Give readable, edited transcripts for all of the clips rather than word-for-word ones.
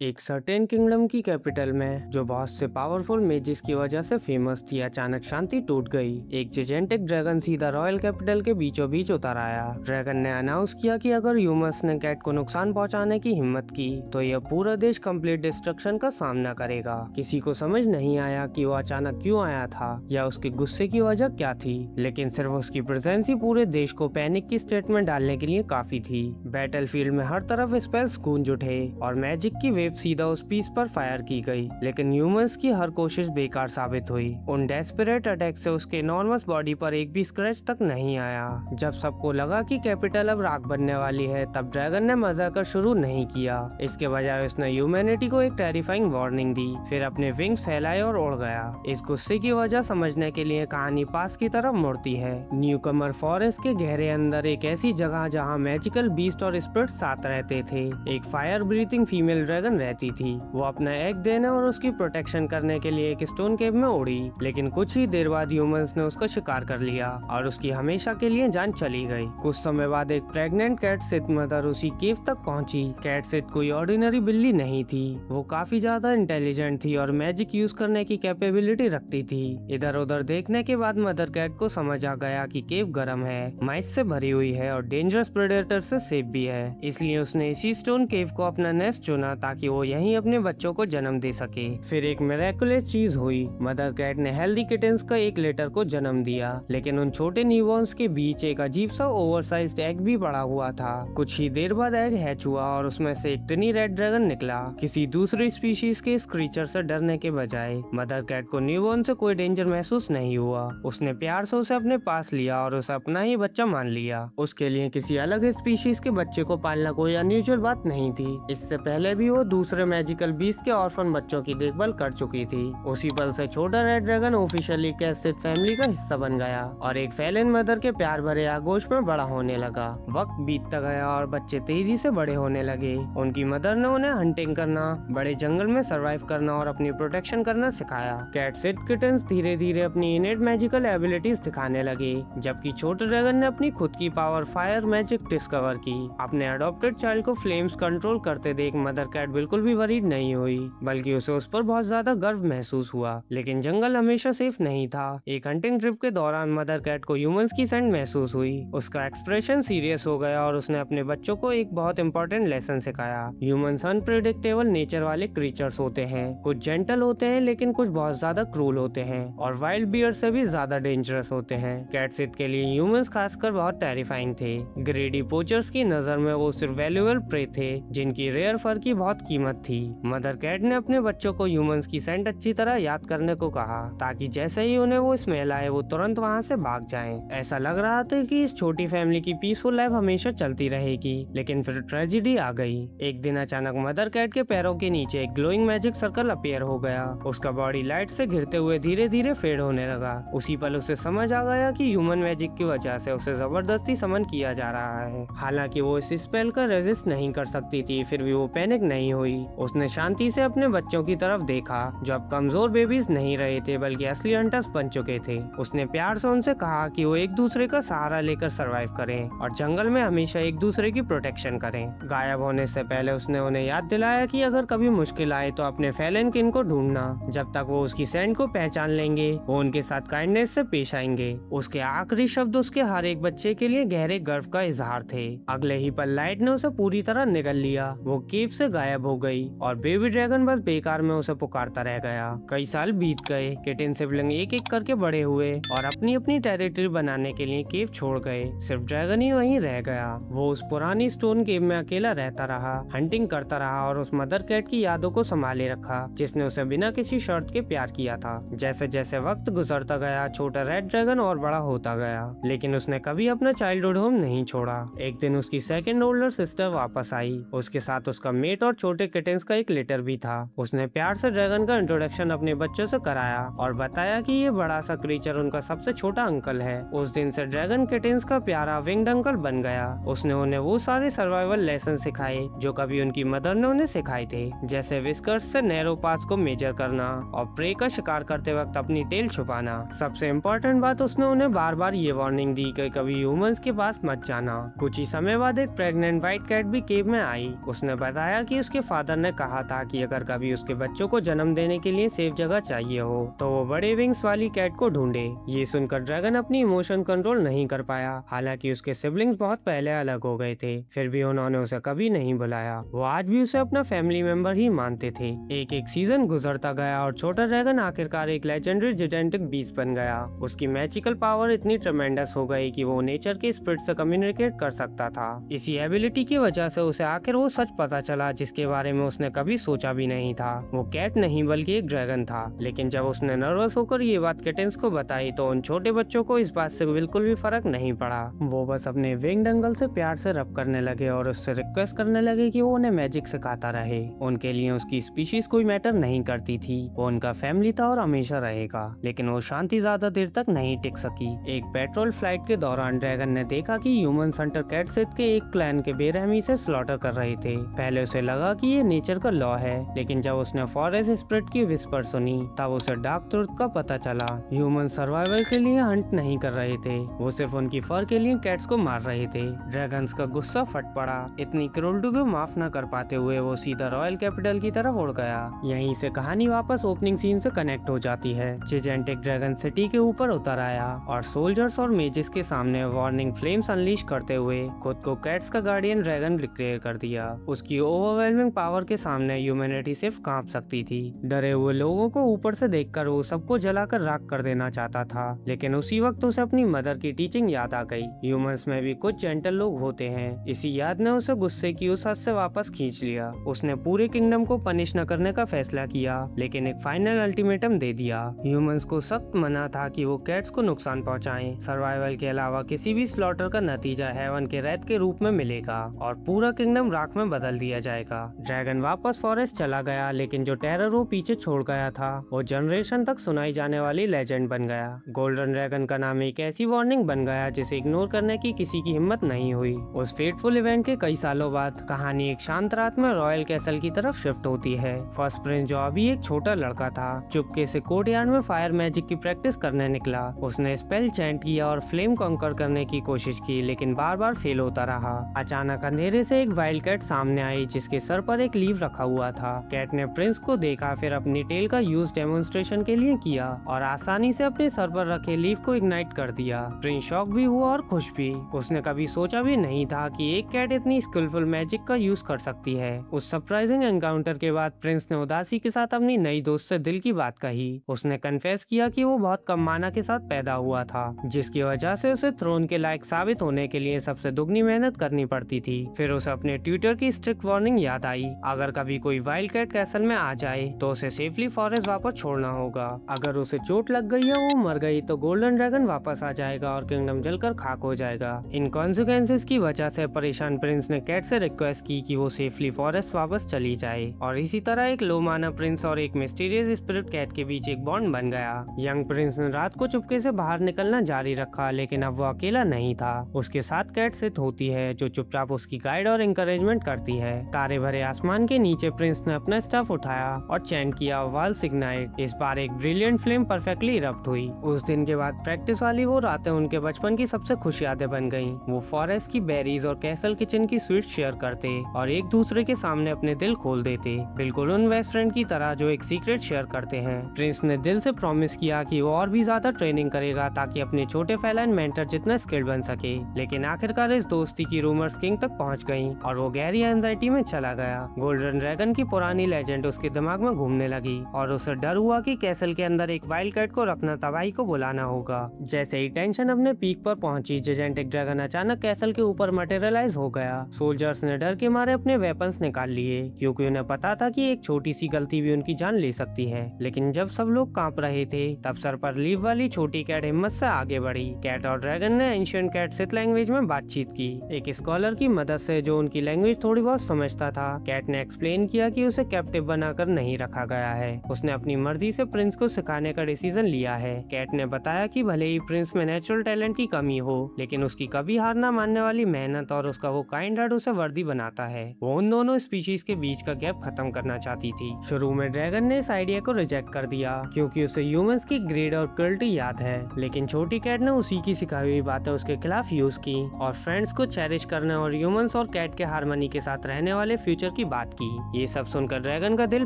एक certain kingdom की capital में जो बहुत से पावरफुल मेजिस की वजह से फेमस थी, अचानक शांति टूट गई। एक जिजेंटिक ड्रैगन सीधा रॉयल कैपिटल के बीचों बीच उतर आया। ड्रैगन ने अनाउंस किया कि अगर ह्यूमंस ने कैट को नुकसान पहुंचाने की हिम्मत की तो यह पूरा देश कंप्लीट डिस्ट्रक्शन का सामना करेगा। किसी को समझ नहीं आया कि वो अचानक क्यों आया था या उसके गुस्से की वजह क्या थी, लेकिन सिर्फ उसकी प्रेजेंस ही पूरे देश को पैनिक की स्टेटमेंट डालने के लिए काफी थी। बैटलफील्ड में हर तरफ स्पेल्स गूंज उठे और मैजिक की वेव सीधा उस पीस पर फायर की गई, लेकिन ह्यूमंस की हर कोशिश बेकार साबित हुई। उन डेस्परेट अटैक से उसके नॉर्मस बॉडी पर एक भी स्क्रैच तक नहीं आया। जब सबको लगा कि कैपिटल अब राख बनने वाली है, तब ड्रैगन ने मजा कर शुरू नहीं किया। इसके बजाय उसने ह्यूमैनिटी को एक टेरिफाइंग वार्निंग दी, फिर अपने विंग्स फैलाए और उड़ गया। इस गुस्से की वजह समझने के लिए कहानी पास की तरफ मुड़ती है। न्यूकमर फॉरेस्ट के गहरे अंदर एक ऐसी जगह जहाँ मैजिकल बीस्ट और स्पिरिट साथ रहते थे। एक फायर ब्रीथिंग फीमेल ड्रैगन रहती थी। वो अपना एग देने और उसकी प्रोटेक्शन करने के लिए एक स्टोन केव में उड़ी, लेकिन कुछ ही देर बाद ह्यूमंस ने उसका शिकार कर लिया और उसकी हमेशा के लिए जान चली गई। कुछ समय बाद एक प्रेग्नेंट कैट सिथ मदर उसी केव तक पहुंची। कैट सिथ कोई ऑर्डिनरी बिल्ली नहीं थी, वो काफी ज्यादा इंटेलिजेंट थी और मैजिक यूज करने की कैपेबिलिटी रखती थी। इधर उधर देखने के बाद मदर कैट को समझ आ गया कि केव गर्म है, माइस से भरी हुई है और डेंजरस प्रेडेटर से सेफ भी है। इसलिए उसने इसी स्टोन केव को अपना नेस्ट चुना ताकि वो यहीं अपने बच्चों को जन्म दे सके। फिर एक मिरेकुलस चीज हुई। मदर कैट ने हेल्दी किटेंस का एक लेटर को जन्म दिया, लेकिन उन छोटे न्यूबॉर्न्स के बीच एक अजीब सा ओवरसाइज्ड एग भी पड़ा हुआ था। कुछ ही देर बाद एग हैच हुआ और उसमें से एक टिनी रेड ड्रैगन निकला। किसी दूसरी स्पीशीज के इस क्रीचर से डरने के बजाय मदर कैट को न्यूबॉर्न से कोई डेंजर महसूस नहीं हुआ। उसने प्यार से उसे अपने पास लिया और उसे अपना ही बच्चा मान लिया। उसके लिए किसी अलग स्पीशीज के बच्चे को पालना कोई अनयूजुअल बात नहीं थी। इससे पहले भी वो दूसरे मैजिकल बीस्ट के ऑर्फन बच्चों की देखभाल कर चुकी थी। उसी पल से छोटा रेड ड्रैगन ऑफिशियली कैसिड फैमिली का हिस्सा बन गया और एक फैलन मदर के प्यार भरे आगोश में बड़ा होने लगा। वक्त बीतता गया और बच्चे तेजी से बड़े होने लगे। उनकी मदर ने उन्हें हंटिंग करना, बड़े जंगल में सरवाइव करना और अपनी प्रोटेक्शन करना सिखाया। कैटसिड किटन्स धीरे धीरे अपनी इनेट मैजिकल एबिलिटीज दिखाने लगे, जबकि छोटे ड्रैगन ने अपनी खुद की पावर फायर मैजिक डिस्कवर की। अपने अडॉप्टेड चाइल्ड को फ्लेम्स कंट्रोल करते देख मदर कैट बिल्कुल भी वरीड नहीं हुई, बल्कि उसे उस पर बहुत ज्यादा गर्व महसूस हुआ। लेकिन जंगल हमेशा सेफ नहीं था। एक हंटिंग ट्रिप के दौरान मदर कैट को ह्यूमंस की सेंट महसूस हुई। उसका एक्सप्रेशन सीरियस हो गया और उसने अपने बच्चों को एक बहुत इंपॉर्टेंट लेसन सिखाया। ह्यूमंस अनप्रेडिक्टेबल नेचर वाले क्रीचर्स होते हैं। कुछ जेंटल होते हैं, लेकिन कुछ बहुत ज्यादा क्रूल होते हैं और वाइल्ड बियर से भी ज्यादा डेंजरस होते हैं। कैटसिड के लिए ह्यूमंस खासकर बहुत टेरिफाइंग थे। ग्रेडी पोचर्स की नजर में वो सिर्फ वैल्यूएबल प्रे थे, जिनकी रेयर फर की बहुत कीमत थी। मदर कैट ने अपने बच्चों को ह्यूमंस की सेंट अच्छी तरह याद करने को कहा, ताकि जैसे ही उन्हें वो स्मेल आए वो तुरंत वहाँ से भाग जाएं। ऐसा लग रहा था कि इस छोटी फैमिली की पीसफुल लाइफ हमेशा चलती रहेगी, लेकिन फिर ट्रेजेडी आ गई। एक दिन अचानक मदर कैट के पैरों के नीचे एक ग्लोइंग मैजिक सर्कल अपीयर हो गया। उसका बॉडी लाइट से घिरते हुए धीरे धीरे फेड होने लगा। उसी पल उसे समझ आ गया कि ह्यूमन मैजिक की वजह से उसे जबरदस्ती समन किया जा रहा है। हालांकि वो इस स्पेल का रेजिस्ट नहीं कर सकती थी, फिर भी वो पैनिक नहीं हुई। उसने शांति से अपने बच्चों की तरफ देखा, जो अब कमजोर बेबीज नहीं रहे थे बल्कि असली हंटर्स बन चुके थे। उसने प्यार से उनसे कहा कि वो एक दूसरे का सहारा लेकर सरवाइव करें और जंगल में हमेशा एक दूसरे की प्रोटेक्शन करें। गायब होने से पहले उसने उन्हें याद दिलाया कि अगर कभी मुश्किल आए तो अपने फैलन किन को ढूंढना। जब तक वो उसकी सेंट को पहचान लेंगे, वो उनके साथ काइंडनेस से पेश आएंगे। उसके आखिरी शब्द उसके हर एक बच्चे के लिए गहरे गर्व का इजहार थे। अगले ही पल लाइट ने उसे पूरी तरह निगल लिया। वो केव से गायब हो गई और बेबी ड्रैगन बस बेकार में उसे पुकारता रह गया। कई साल बीत गए। किटन सिबलिंग एक एक करके बड़े हुए और अपनी अपनी टेरिटरी बनाने के लिए केव छोड़ गए। सिर्फ ड्रैगन ही वहीं रह गया। वो उस पुरानी स्टोन केव में अकेला रहता रहा, हंटिंग करता रहा और उस मदर कैट की यादों को संभाले रखा, जिसने उसे बिना किसी शर्त के प्यार किया था। जैसे जैसे वक्त गुजरता गया, छोटा रेड ड्रैगन और बड़ा होता गया, लेकिन उसने कभी अपना चाइल्डहुड होम नहीं छोड़ा। एक दिन उसकी सेकंड ओल्डर सिस्टर वापस आई। उसके साथ उसका मेट और छोटे किटेंस का एक लेटर भी था। उसने प्यार से ड्रैगन का इंट्रोडक्शन अपने बच्चों से कराया और बताया कि ये बड़ा सा क्रीचर उनका सबसे छोटा अंकल है। उस दिन से ड्रैगन किटेंस का प्यारा विंग्ड अंकल बन गया। उसने उन्हें वो सारे सर्वाइवल लेसन सिखाए जो कभी उनकी मदर ने उन्हें सिखाए थे, जैसे विस्कर्स से नैरो पास को मेजर करना और प्रे का शिकार करते वक्त अपनी टेल छुपाना। सबसे इम्पोर्टेंट बात, उसने उन्हें बार बार ये वार्निंग दी कि कभी ह्यूमंस के पास मत जाना। कुछ ही समय बाद एक प्रेग्नेंट व्हाइट कैट भी केव में आई। उसने बताया कि उसके फादर ने कहा था कि अगर कभी उसके बच्चों को जन्म देने के लिए सेफ जगह चाहिए हो तो वो बड़े विंग्स वाली कैट को ढूंढे। ये सुनकर ड्रैगन अपनी इमोशन कंट्रोल नहीं कर पाया। हालांकि उसके सिबलिंग्स बहुत पहले अलग हो गए थे, फिर भी उन्होंने उसे कभी नहीं बुलाया। वो आज भी उसे अपना फैमिली मेंबर ही मानते थे। एक एक सीजन गुजरता गया और छोटा ड्रैगन आखिरकार एक लेजेंडरी जिजेंटिक बीस्ट बन गया। उसकी मैजिकल पावर इतनी ट्रेमेंडस हो गई कि वो नेचर के स्पिरिट से कम्युनिकेट कर सकता था। इसी एबिलिटी की वजह से उसे आखिर वो सच पता चला जिसके बारे में उसने कभी सोचा भी नहीं था। वो कैट नहीं बल्कि एक ड्रैगन था। लेकिन जब उसने नर्वस होकर ये बात किटेंस को बताई तो उन छोटे बच्चों को इस बात से बिल्कुल भी फर्क नहीं पड़ा। वो बस अपने विंग्ड अंकल से प्यार से रब करने लगे और उससे रिक्वेस्ट करने लगे कि वो उन्हें मैजिक सिखाता रहे। उनके लिए उसकी स्पीशीज कोई मैटर नहीं करती थी, वो उनका फैमिली था और हमेशा रहेगा। लेकिन वो शांति ज्यादा देर तक नहीं टिक सकी। एक पेट्रोल फ्लाइट के दौरान ड्रैगन ने देखा कि ह्यूमन हंटर कैट सिथ के एक क्लैन के बेरहमी से स्लॉटर कर रहे थे। पहले उसे लगा कि ये नेचर का लॉ है, लेकिन जब उसने फॉरेस्ट स्पिरिट की विस्पर सुनी तब उसे डार्क ट्रुथ का पता चला। ह्यूमन सर्वाइवल के लिए हंट नहीं कर रहे थे, वो सिर्फ उनकी फर के लिए कैट्स को मार रहे थे। ड्रैगन्स का गुस्सा फट पड़ा। इतनी क्रूरटी को माफ न कर पाते हुए वो सीधा रॉयल कैपिटल की तरफ उड़ गया। यहीं से कहानी वापस ओपनिंग सीन से कनेक्ट हो जाती है। जिजेंटिक ड्रैगन सिटी के ऊपर उतर आया और सोल्जर्स और मेजेस के सामने वार्निंग फ्लेम्स अनलीश करते हुए खुद को कैट्स का गार्डियन ड्रैगन डिक्लेयर कर दिया। उसकी ओवरवेलमिंग पावर के सामने ह्यूमैनिटी सिर्फ कांप सकती थी। डरे हुए लोगों को ऊपर से देखकर वो सबको जलाकर राख कर देना चाहता था, लेकिन उसी वक्त उसे अपनी मदर की टीचिंग याद आ गई। ह्यूमंस में भी कुछ जेंटल लोग होते हैं। इसी याद ने उसे गुस्से की उस हद से वापस खींच लिया। उसने पूरे किंगडम को पनिश न करने का फैसला किया, लेकिन एक फाइनल अल्टीमेटम दे दिया। ह्यूमंस को सख्त मना था कि वो कैट्स को नुकसान पहुंचाएं। सर्वाइवल के अलावा किसी भी स्लॉटर का नतीजा हेवन के रैत के रूप में मिलेगा और पूरा किंगडम राख में बदल दिया जाएगा। ड्रैगन वापस फॉरेस्ट चला गया, लेकिन जो टेरर वो पीछे छोड़ गया था वो जनरेशन तक सुनाई जाने वाली लेजेंड बन गया। गोल्डन ड्रैगन का नाम एक ऐसी वार्निंग बन गया जिसे इग्नोर करने की किसी की हिम्मत नहीं हुई। उस फेटफुल इवेंट के कई सालों बाद कहानी एक शांत रात में रॉयल कैसल की तरफ शिफ्ट होती है। फर्स्ट प्रिंस जो अभी एक छोटा लड़का था, चुपके से कोर्टयार्ड में फायर मैजिक की प्रैक्टिस करने निकला। उसने स्पेल चैंट किया और फ्लेम कॉन्कर करने की कोशिश की, लेकिन बार बार फेल होता रहा। अचानक अंधेरे से एक वाइल्ड कैट सामने आई जिसके सर पर एक लीव रखा हुआ था। कैट ने प्रिंस को देखा, फिर अपनी टेल का यूज डेमोन्स्ट्रेशन के लिए किया और आसानी से अपने सर पर रखे लीव को इग्नाइट कर दिया। प्रिंस शॉक भी हुआ और खुश भी। उसने कभी सोचा भी नहीं था कि एक कैट इतनी स्किलफुल मैजिक का यूज कर सकती है। उस सरप्राइजिंग एनकाउंटर के बाद प्रिंस ने उदासी के साथ अपनी नई दोस्त से दिल की बात कही। उसने कन्फेस किया कि वो बहुत कम माना के साथ पैदा हुआ था, जिसकी वजह से उसे थ्रोन के लायक साबित होने के लिए सबसे दुगनी मेहनत करनी पड़ती थी। फिर उसे अपने ट्यूटर की स्ट्रिक्ट वार्निंग याद आई, अगर कभी कोई वाइल्ड कैट कैसल में आ जाए तो उसे सेफली फॉरेस्ट वापस छोड़ना होगा। अगर उसे चोट लग गई या वो मर गई तो गोल्डन ड्रैगन वापस आ जाएगा और किंगडम जलकर खाक हो जाएगा। इन कॉन्सिक्वेंसेस की वजह से परेशान प्रिंस ने कैट से रिक्वेस्ट की कि वो सेफली फॉरेस्ट वापस चली जाए और इसी तरह एक लो माना प्रिंस और एक मिस्टीरियस स्पिरिट कैट के बीच एक बॉन्ड बन गया। यंग प्रिंस ने रात को चुपके से बाहर निकलना जारी रखा, लेकिन अब वो अकेला नहीं था। उसके साथ कैट सिथ होती है जो चुपचाप उसकी गाइड और इंकरेजमेंट करती है। तारे भरे आसमान के नीचे प्रिंस ने अपना स्टफ उठाया और चैंट किया वाल सिग्नाइट। इस बार एक ब्रिलियंट फ्लेम परफेक्टली इरप्ट हुई। उस दिन के बाद प्रैक्टिस वाली वो रातें उनके बचपन की सबसे खुश यादें बन गईं। वो फॉरेस्ट की बेरीज और कैसल किचन की स्वीट्स शेयर करते और एक दूसरे के सामने अपने दिल खोल देते, बिल्कुल उन बेस्ट फ्रेंड की तरह जो एक सीक्रेट शेयर करते हैं। प्रिंस ने दिल से प्रॉमिस किया कि वो और भी ज्यादा ट्रेनिंग करेगा ताकि अपने छोटे फैलाइन मेंटर जितना स्किल्ड बन सके। लेकिन आखिरकार इस दोस्ती की रूमर्स किंग तक पहुंच गईं और वो गहरी एंजाइटी में चला गया। गोल्डन ड्रैगन की पुरानी लेजेंड उसके दिमाग में घूमने लगी और उसे डर हुआ कि कैसल के अंदर एक वाइल्ड कैट को रखना तबाही को बुलाना होगा। जैसे ही टेंशन अपने पीक पर पहुंची, जिजेंटिक ड्रैगन अचानक कैसल के ऊपर मटेरियलाइज हो गया। सोल्जर्स ने डर के मारे अपने वेपन्स निकाल लिए, क्योंकि उन्हें पता था कि एक छोटी सी गलती भी उनकी जान ले सकती है। लेकिन जब सब लोग कांप रहे थे तब सर पर लीव वाली छोटी कैट हिम्मत से आगे बढ़ी। कैट और ड्रैगन ने एंशिएंट कैट सिथ लैंग्वेज में बातचीत की, एक स्कॉलर की मदद से जो उनकी लैंग्वेज थोड़ी बहुत समझता था। कैट ने एक्सप्लेन किया कि उसे कैप्टिव बनाकर नहीं रखा गया है, उसने अपनी मर्जी से प्रिंस को सिखाने का डिसीजन लिया है। कैट ने बताया कि भले ही प्रिंस में नेचुरल टैलेंट की कमी हो, लेकिन उसकी कभी हार ना मानने वाली मेहनत और उसका वो काइंड हार्ट उसे वर्दी बनाता है। वो उन दोनों स्पीशीज के बीच का गैप खत्म करना चाहती थी। शुरू में ड्रैगन ने इस आइडिया को रिजेक्ट कर दिया क्योंकि उसे ह्यूमंस की ग्रेड और क्रुएल्टी याद है, लेकिन छोटी कैट ने उसी की सिखाई हुई बातें उसके खिलाफ यूज की और फ्रेंड्स को चेरिश करने और ह्यूमंस और कैट के हार्मनी के साथ रहने वाले फ्यूचर की बात की। ये सब सुनकर ड्रैगन का दिल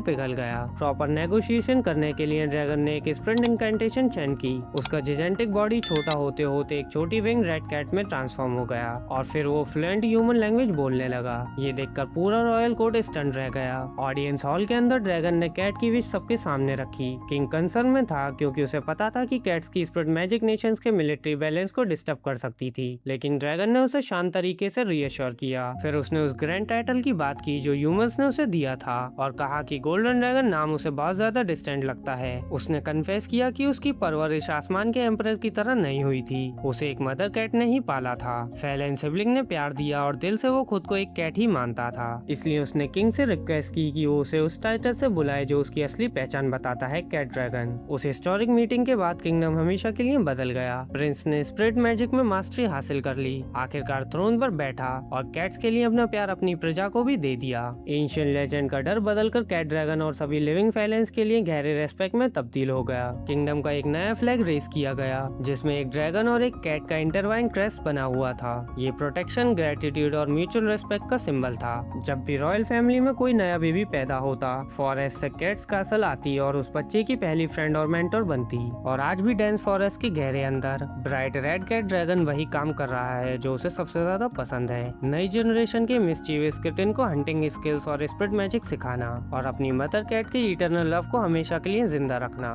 पिघल गया। प्रॉपर नेगोशिएशन करने के लिए ड्रैगन ने एक स्प्रिंट इंकैंटेशन चैन की। उसका जिजेंटिक बॉडी छोटा होते होते एक छोटी विंग रेड कैट में ट्रांसफॉर्म हो गया और फिर वो फ्लुएंट ह्यूमन लैंग्वेज बोलने लगा। ये देखकर पूरा रॉयल कोर्ट स्टन रह गया। ऑडियंस हॉल के अंदर ड्रैगन ने कैट की विश सबके सामने रखी। किंग कंसर्न में था क्योंकि उसे पता था कि कैट्स की स्प्रिट मैजिक नेशंस के मिलिट्री बैलेंस को डिस्टर्ब कर सकती थी, लेकिन ड्रैगन ने उसे शांत तरीके से रीअश्योर किया। फिर उसने उस ग्रैंड टाइटल की बात की जो ह्यूमंस ने उसे दिया था और कहा कि गोल्डन ड्रैगन नाम उसे बहुत ज्यादा डिस्टेंट लगता है। उसने कन्फेस किया कि उसकी परवरिश आसमान के एम्परर की तरह नहीं हुई थी, उसे एक मदर कैट ने ही पाला था। फैलन सिबलिंग ने प्यार दिया और दिल से वो खुद को एक कैट ही मानता था, इसलिए उसने किंग से रिक्वेस्ट की कि वो उसे उस टाइटल से बुलाए जो उसकी असली पहचान बताता है, कैट ड्रैगन। उस हिस्टोरिक मीटिंग के बाद किंगडम हमेशा के लिए बदल गया। प्रिंस ने स्पिरिट मैजिक में मास्टरी हासिल कर ली, आखिरकार थ्रोन पर बैठा और कैट्स के लिए अपना प्यार अपनी प्रजा को भी दे दिया। एंशिएंट लेजेंड का डर बदलकर कैट ड्रैगन और सभी लिविंग फैलेंस के लिए गहरे रेस्पेक्ट में तब्दील हो गया। किंगडम का एक नया फ्लैग रेस किया गया जिसमें एक ड्रैगन और एक कैट का इंटरवाइन क्रेस्ट बना हुआ था। ये प्रोटेक्शन, ग्रेटिट्यूड और म्यूचुअल रेस्पेक्ट का सिंबल था। जब भी रॉयल फैमिली में कोई नया बेबी पैदा होता, फॉरेस्ट से कैट्स कासल आती और उस बच्चे की पहली फ्रेंड और मेंटर बनती। और आज भी डेंस फॉरेस्ट के गहरे अंदर ब्राइट रेड कैट ड्रैगन वही काम कर रहा है जो उसे सबसे ज्यादा पसंद है। नई जनरेशन के मिस्चीवियस किटन को हंटिंग स्किल्स और स्पिरिट मैजिक सिखाना और अपनी मदर कैट के इटरनल लव को हमेशा के लिए जिंदा रखना।